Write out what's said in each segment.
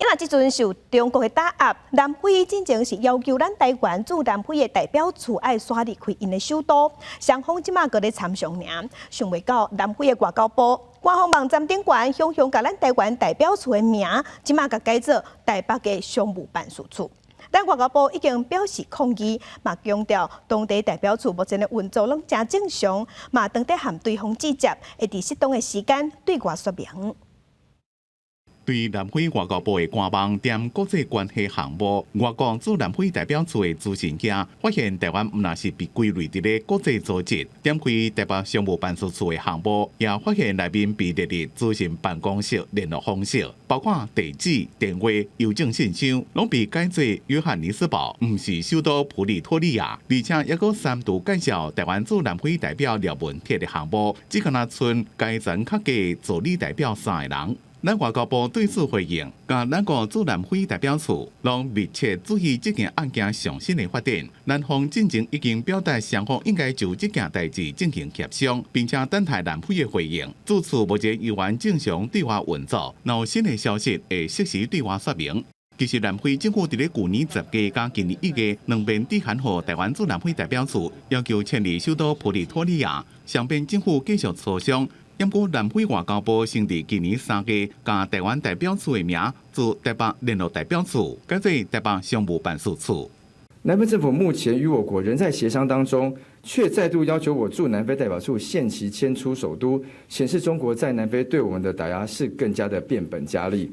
因为即阵受中国的打压，南非之前是要求咱台湾驻南非的代表处爱刷离开因的首都，双方即马搁咧参详尔，想袂到南非的外交部官方网站顶悬雄雄甲咱台湾代表处的名，即马甲改做台北的商务办事处。但外交部已经表示抗议，嘛强调当地代表处目前的运作拢正正常，嘛当地和对方直接会伫适当的时间对外说明。对南非外交部的官网兼国际关系项目外国驻南非代表处的资讯者发现，台湾毋但是被归类伫咧国际组织，点开台北商务办事处的项目，也发现内面被列入资讯办公室联络方式，包括地址、电话、邮政信箱，拢被改做约翰尼斯堡，毋是首都普里托利亚，而且也阁三度介绍台湾驻南非代表廖文铁的项目，只敢若剩该层较加助理代表3个人。咱外交部对此回应，甲咱国驻南非代表处拢密切注意这件案件上新的发展。南方进前已经表达双方应该就这件代志进行协商，并且等待南非的回应。驻处目前依然正常对外运作，若有新的消息会适时对外说明。其实南非政府伫咧去年10月甲今年1月两边致函予台湾驻南非代表处，要求迁离首都普里托利亚，双边政府继续磋商。不过，南非外交部先伫今年3月，将台湾代表处的名自台北联络代表处改做台北商务办事处。南非政府目前与我国仍在协商当中，却再度要求我驻南非代表处限期迁出首都，显示中国在南非对我们的打压是更加的变本加厉。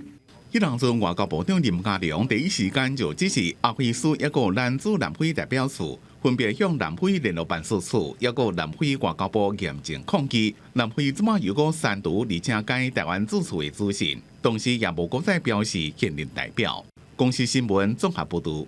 迄当阵外交部长林佳龙第一时间就指示阿菲斯一个咱驻南非代表处。分别向南非联络办事处，也个南非外交部严正抗议。南非即马又个删除而且改台湾驻处的资讯，同时也无国再表示现任代表。公司新闻综合报道。